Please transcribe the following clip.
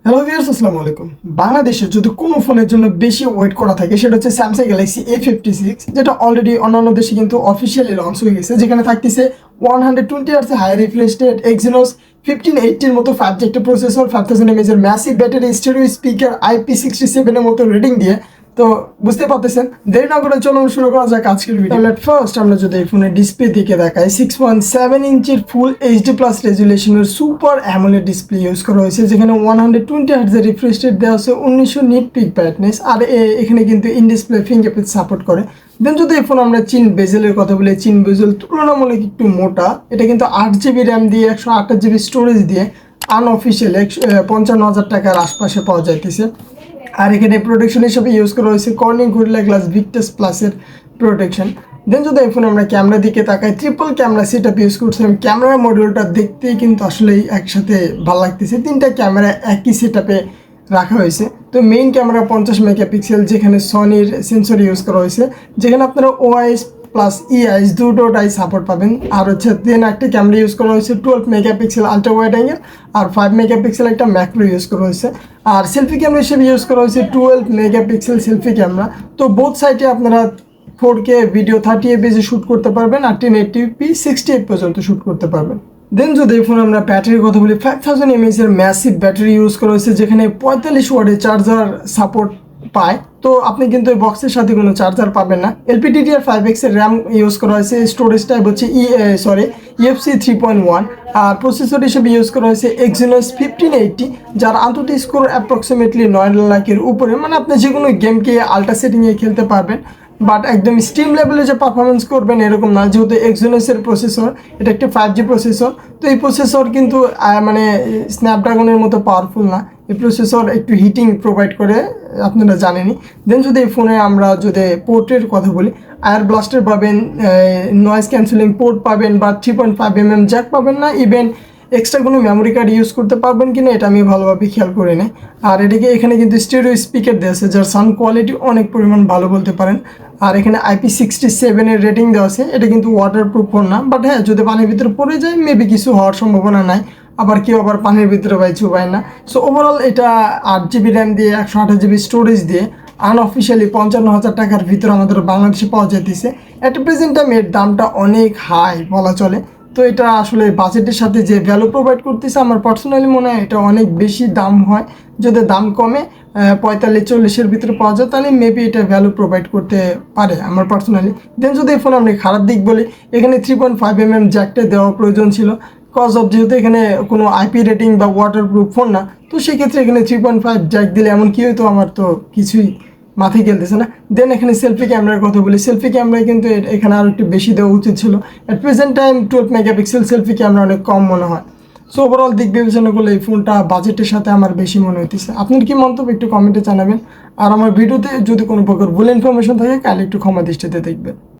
Hello viewers, আসসালামু আলাইকুম। বাংলাদেশে যদি কোনো ফোনের জন্য বেশি ওয়েট করা থাকে সেটা হচ্ছে স্যামসাং গ্যালাক্সি A56, যেটা অলরেডি অন্যান্য দেশে কিন্তু অফিসিয়ালি লঞ্চ হয়ে গেছে, যেখানে থাকতেছে 120 hertz high refresh rate, Exynos 1580 মতো 5G একটা প্রসেসর, 5000 mAh এর massive battery, stereo speaker, IP67 এর মতো রেটিং দিয়ে। তো বুঝতে পারতেছেন, দেরি না করে চলুন শুরু করা যাক আজকের ভিডিও। ফার্স্ট আমরা যদি এই ফোনের ডিসপ্লে দিকে দেখাই, 6.7 ইঞ্চির ফুল এইচডি প্লাস রেজুলেশনের সুপার অ্যামোলেড ডিসপ্লে ইউজ করা হয়েছে, যেখানে 120 হার্টজের রিফ্রেশ রেট দেওয়া আছে, 1900 নিট পিক ব্রাইটনেস, আর এখানে কিন্তু ইন ডিসপ্লে ফিঙ্গারপ্রিন্ট সাপোর্ট করে। দেন যদি এই ফোন আমরা চিন বেজেলের কথা বলি, চিন বেজেল তুলনামূলক একটু মোটা। এটা কিন্তু 8GB র্যাম দিয়ে 128GB স্টোরেজ দিয়ে আনঅফিসিয়াল 55,000 টাকার আশপাশে পাওয়া যাইতেছে। আর এখানে প্রোটেকশন হিসেবে ইউজ করা হয়েছে কর্নিং গরিলা গ্লাস ভিক্টাস প্লাসের প্রোটেকশন। দেন যদি এখন আমরা ক্যামেরা দিকে তাকাই, ট্রিপল ক্যামেরা সেটআপ ইউজ করছিলাম। ক্যামেরা মডিউলটা দেখতেই কিন্তু আসলেই একসাথে ভালো লাগতেছে। 3টা ক্যামেরা একই সেটআপে রাখা হয়েছে। তো মেইন ক্যামেরা 50 মেগাপিক্সেল, যেখানে সনির সেন্সর ইউজ করা হয়েছে, যেখানে আপনারা OIS প্লাস EIS দুটোটাই সাপোর্ট পাবেন। আর হচ্ছে দেন একটা ক্যামেরা ইউজ করা হয়েছে 12 মেগাপিক্সেল আলট্রা ওয়াইড অ্যাঙ্গেল, আর 5 মেগাপিক্সেল একটা ম্যাক্রো ইউজ করা হয়েছে। আর সেলফি ক্যামেরা হিসেবে ইউজ করা হয়েছে 12 মেগাপিক্সেল সেলফি ক্যামেরা। তো বোথ সাইডে আপনারা 4K ভিডিও 30 fps শ্যুট করতে পারবেন, আর 1080p 60 পর্যন্ত শ্যুট করতে পারবেন। দেন যদি এই ফোন আমরা ব্যাটারির কথা বলি, 5000 mAh এর ম্যাসিভ ব্যাটারি ইউজ করা হয়েছে, যেখানে 45 ওয়াটের চার্জার সাপোর্ট পায়। তো আপনি কিন্তু এই বক্সের সাথে কোনো চার্জার পাবেন না। LPDDR5X এর র্যাম ইউজ করা হয়েছে, স্টোরেজ টাইপ হচ্ছে EFC 3.1, আর প্রসেসর হিসেবে ইউজ করা হয়েছে Exynos 1580, যার আন্তর্জাতিক স্কোর অ্যাপ্রক্সিমেটলি 9 লাখের উপরে। মানে আপনি যে কোনো গেমকে আল্ট্রা সেটিংয়ে খেলতে পারবেন, বাট একদম স্টিম লেভেলে যে পারফরমেন্স করবেন এরকম না, যেহেতু এক্সিনোসের প্রসেসর, এটা একটা 5G প্রসেসর। তো এই প্রসেসর কিন্তু মানে স্ন্যাপড্রাগনের মতো পাওয়ারফুল না। এই প্রসেসর একটু হিটিং প্রোভাইড করে, আপনারা জানেনই। দেন যদি এই ফোনে আমরা যদি পোর্টের কথা বলি, আয়ার ব্লাস্টার পাবেন, নয়েজ ক্যান্সেলিং পোর্ট পাবেন, বা 3.5mm জ্যাক পাবেন না। ইভেন এক্সট্রা কোনো মেমোরি কার্ড ইউজ করতে পারবেন কিনা এটা আমি ভালোভাবে খেয়াল করে নিই। আর এটাকে এখানে কিন্তু স্টেরিও স্পিকার দেওয়া আছে, যার সাউন্ড কোয়ালিটি অনেক পরিমাণ ভালো বলতে পারেন। আর এখানে IP67 এর রেটিং দেওয়া আছে। এটা কিন্তু ওয়াটারপ্রুফ ফোন না, বাট হ্যাঁ, যদি পানির ভিতরে পড়ে যায় মেবি কিছু হওয়ার সম্ভাবনা নাই। আবার কেউ আবার পানির ভিতরে চুবায় না। সো ওভারঅল এটা 8GB র্যাম দিয়ে 128GB স্টোরেজ দিয়ে আনঅফিসিয়ালি 55,000 টাকার ভিতরে আমাদের বাংলাদেশে পাওয়া যেতেছে। অ্যাট প্রেজেন্ট টাইম এর দামটা অনেক হাই বলা চলে। তো এটা আসলে বাজেটের সাথে যে ভ্যালু প্রোভাইড করতেছে, আমার পার্সোনালি মনে হয় এটা অনেক বেশি দাম হয়। যদি দাম কমে 45-40-এর ভিতরে পাওয়া যায়, তাহলে মেবি এটা ভ্যালু প্রোভাইড করতে পারে আমার পার্সোনালি। দেন যদি এই ফোন আমরা খারাপ দিক বলি, এখানে 3.5mm জ্যাকটা দেওয়া প্রয়োজন ছিল, কজ অফ যেহেতু এখানে কোনো IP রেটিং বা ওয়াটারপ্রুফ ফোন না। তো সেক্ষেত্রে এখানে 3.5 জ্যাক দিলে এমন কি হয়তো, আমার তো কিছুই মাথায় খেলতেছে না। দেন এখানে সেলফি ক্যামেরার কথা বলি, সেলফি ক্যামেরায় কিন্তু এখানে আরও একটু বেশি দেওয়া উচিত ছিল। At present time 12 megapixel selfie camera অনেক কম মনে হয়। সো ওভারঅল দিক বিবেচনা করলে এই ফোনটা বাজেটের সাথে আমার বেশি মনে হইতেছে। আপনার কি মন্তব্য একটু কমেন্টে জানাবেন। আর আমার ভিডিওতে যদি কোনো প্রকার ভুল ইনফরমেশন থাকে, কাইন্ডলি একটু ক্ষমা দৃষ্টিতে দেখবেন।